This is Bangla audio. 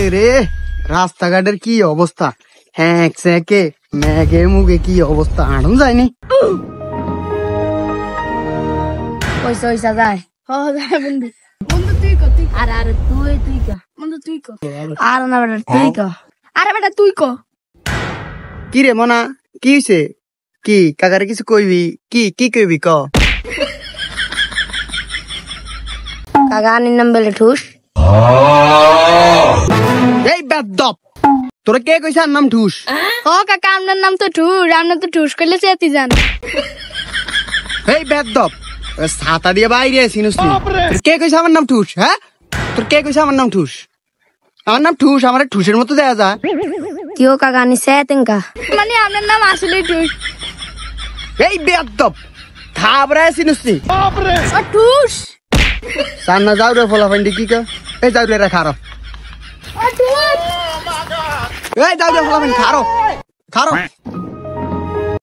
এ রে রাস্তাঘাটের কি অবস্থা, হ্যাঁ স্যাকে ম্যাগে মুগে কি অবস্থা, আড়ন যায়নি। পয়সা পয়সা যায় যায় বন্ধু। বন্ধু তুই ক, তুই আরে আরে তুই ক বন্ধু, তুই ক। আর না বেটা তুই ক, আরে বেটা তুই ক। কি রে মনা, কি হইছে? কি কাকারে কিছু কইবি? কি কি কইবি ক? কাকা আনির নাম বেলে ঠুস। এই বেদ্দপ, তোরা কে কইছে আর নাম ঠুস? ও কাকা আপনার নাম তো ঠুস, আপনার তো ঠুস করলে চেতি যান। এই বেদ্দপ, ছাতা দিয়ে বাইরে আসিনস নি? তোর কে কইছে আমার নাম ঠুস? হ্যাঁ, তোর কে কইছে আমার নাম ঠুস? আমার নাম ঠুস, আমার ঠুসের মতো দেয়া যায়। কিও কাকা আনি চেতিনকা, মানে আপনার নাম আসলে ঠুস। এই বেদ্দপ, থাবরা আসিনস নি? ও ঠুস, সান্না যাও রে ফলা ফান্ডি কি কা? এই যাও রে খারো, ও ঠুস। এই যাও রে ফলা ফান্ডি খারো খারো।